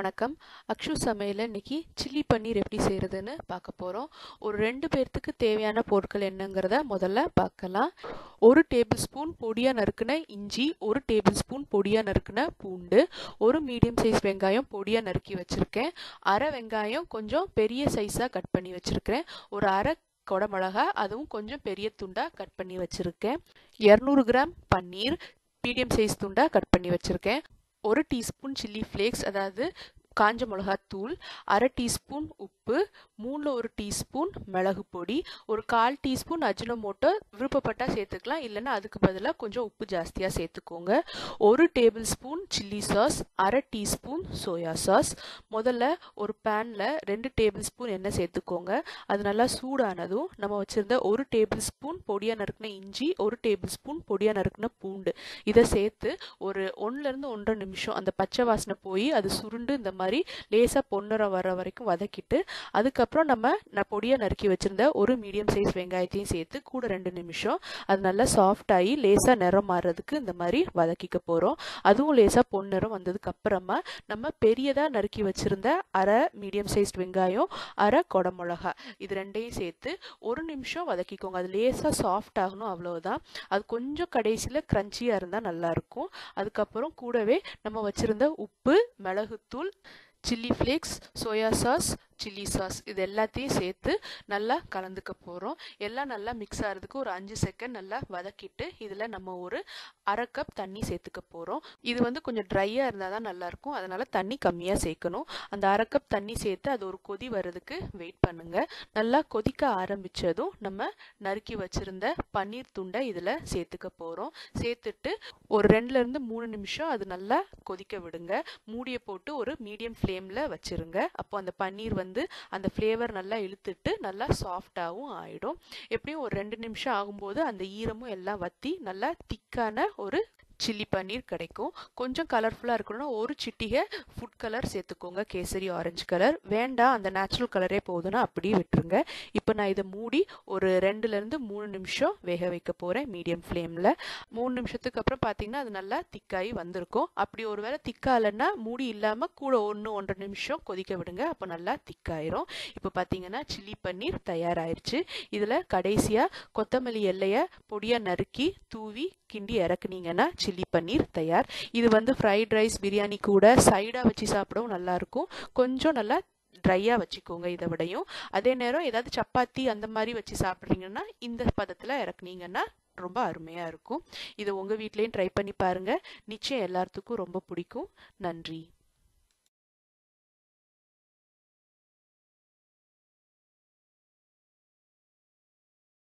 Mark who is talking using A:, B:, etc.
A: வணக்கம். அக்ஷு சமையல்ல இன்னைக்கு சில்லி பன்னீர் எப்படி செய்யறதுன்னு பார்க்க போறோம். ஒரு 2 பேர்த்துக்கு தேவையான பொருட்கள் என்னங்கிறத முதல்ல பார்க்கலாம். 1 டேபிள் ஸ்பூன் பொடியா நறுக்குன இஞ்சி, 1 டேபிள் ஸ்பூன் பொடியா நறுக்குன பூண்டு, 1 மீடியம் சைஸ் வெங்காயம் பொடியா நறுக்கி வச்சிருக்கேன். அரை வெங்காயம் கொஞ்சம் பெரிய சைஸா கட் பண்ணி வச்சிருக்கேன். ஒரு அரை கொடமிளகா அதுவும் கொஞ்சம் பெரிய துண்டா கட் பண்ணி வச்சிருக்கேன். 200 கிராம் பன்னீர் மீடியம் சைஸ் துண்டா கட் பண்ணி வச்சிருக்கேன். 1 டீஸ்பூன் சில்லி ஃப்ளேக்ஸ் அதாவது காஞ்ச மிளகாத்தூள், அரை டீஸ்பூன் உப்பு, 1 டீஸ்பூன் மிளகு பொடி, ஒரு 1/4 டீஸ்பூன் அஜினோமோட்டோ விருப்பப்பட்டால் சேர்த்துக்கலாம், இல்லைன்னா அதுக்கு பதிலாக கொஞ்சம் உப்பு ஜாஸ்தியாக சேர்த்துக்கோங்க. 1 டேபிள் ஸ்பூன் சில்லி சாஸ், அரை டீஸ்பூன் சோயா சாஸ். முதல்ல ஒரு பேனில் 2 டேபிள் ஸ்பூன் எண்ணெய் சேர்த்துக்கோங்க. அது நல்லா சூடானதும் நம்ம வச்சுருந்த 1 டேபிள் ஸ்பூன் பொடியாக நறுக்கின இஞ்சி, 1 டேபிள் ஸ்பூன் பொடியாக நறுக்கின பூண்டு இதை சேர்த்து ஒரு 1லேருந்து 1.5 நிமிஷம் அந்த பச்சை வாசனை போய் அது சுருண்டு இந்த மாதிரி லேசா பொன்னிறம் வர வரைக்கும் வதக்கிட்டு, அதுக்கப்புறம் நான் பொடியா நறுக்கி வச்சிருந்த ஒரு மீடியம் சைஸ் வெங்காயத்தையும் சேர்த்து கூட 2 நிமிஷம் அது நல்லா சாஃப்ட் ஆகி லேசா நிறம் மாறுறதுக்கு இந்த மாதிரி வதக்கிக்க போறோம். அதுவும் லேசா பொன்னிறம் வந்ததுக்கு அப்புறமா நம்ம பெரியதா நறுக்கி வச்சிருந்த அரை மீடியம் சைஸ் வெங்காயம், அரை கொடமிளகா இது ரெண்டையும் சேர்த்து 1 நிமிஷம் வதக்கிக்கோங்க. அது லேசா சாஃப்ட் ஆகணும், அவ்வளவுதான். அது கொஞ்சம் கடைசியில கிரன்ச்சியா இருந்தா நல்லா இருக்கும். அதுக்கப்புறம் கூடவே நம்ம வச்சிருந்த உப்பு, மிளகுத்தூள், chilli flakes, soya sauce, chilli sauce இது எல்லாத்தையும் சேர்த்து நல்லா கலந்துக்க போகிறோம். எல்லாம் நல்லா மிக்ஸ் ஆகிறதுக்கு ஒரு 5 செகண்ட் நல்லா வதக்கிட்டு இதில் நம்ம ஒரு அரை கப் தண்ணி சேர்த்துக்க போகிறோம். இது கொஞ்சம் ட்ரையாக இருந்தால் தான் நல்லாயிருக்கும், அதனால் தண்ணி கம்மியாக சேர்க்கணும். அந்த அரை கப் தண்ணி சேர்த்து அது ஒரு கொதி வர்றதுக்கு வெயிட் பண்ணுங்கள். நல்லா கொதிக்க ஆரம்பித்ததும் நம்ம நறுக்கி வச்சுருந்த பன்னீர் துண்டை இதில் சேர்த்துக்க போகிறோம். சேர்த்துட்டு ஒரு 2லேருந்து 3 நிமிஷம் அது நல்லா கொதிக்க விடுங்க. மூடியை போட்டு ஒரு மீடியம் ஃப்ளேமில் வச்சுருங்க. அப்போ அந்த பன்னீர் அந்த ஃப்ளேவர் நல்லா இழுத்துட்டு நல்லா சாஃப்டாகவும் ஆயிடும். எப்படியும் ஒரு 2 நிமிஷம் ஆகும்போது அந்த ஈரமும் எல்லாம் வத்தி நல்லா திக்கான ஒரு சில்லி பன்னீர் கிடைக்கும். கொஞ்சம் கலர்ஃபுல்லாக இருக்கணும்னா ஒரு சிட்டிகை ஃபுட் கலர் சேர்த்துக்கோங்க, கேசரி ஆரஞ்சு கலர். வேண்டாம், அந்த நேச்சுரல் கலரே போதுன்னா அப்படியே விட்டுருங்க. இப்போ நான் இதை மூடி ஒரு 2லேருந்து 3 நிமிஷம் வேக வைக்க போகிறேன் மீடியம் ஃப்ளேமில். 3 நிமிஷத்துக்கு அப்புறம் பார்த்தீங்கன்னா அது நல்லா திக்காகி வந்திருக்கும். அப்படி ஒரு வேளை திக்காகலைன்னா மூடி இல்லாமல் கூட 1-1.5 நிமிஷம் கொதிக்க விடுங்க, அப்போ நல்லா திக்காயிரும். இப்போ பார்த்தீங்கன்னா சில்லி பன்னீர் தயாராகிருச்சு. இதில் கடைசியாக கொத்தமல்லி இலையை பொடியாக நறுக்கி தூவி கிண்டி இறக்குனீங்கன்னா சில்லி பன்னீர் தயார். இது ஃப்ரைட் ரைஸ், பிரியாணி கூட சைடாக வச்சு சாப்பிடவும் நல்லாயிருக்கும். கொஞ்சம் நல்லா ட்ரையாக வச்சுக்கோங்க இதை விடையும். அதே நேரம் ஏதாவது சப்பாத்தி அந்த மாதிரி வச்சு சாப்பிட்றீங்கன்னா இந்த பதத்தில் இறக்குனீங்கன்னா ரொம்ப அருமையாக இருக்கும். இதை உங்கள் வீட்லேயும் ட்ரை பண்ணி பாருங்கள். நிச்சயம் எல்லாத்துக்கும் ரொம்ப பிடிக்கும். நன்றி.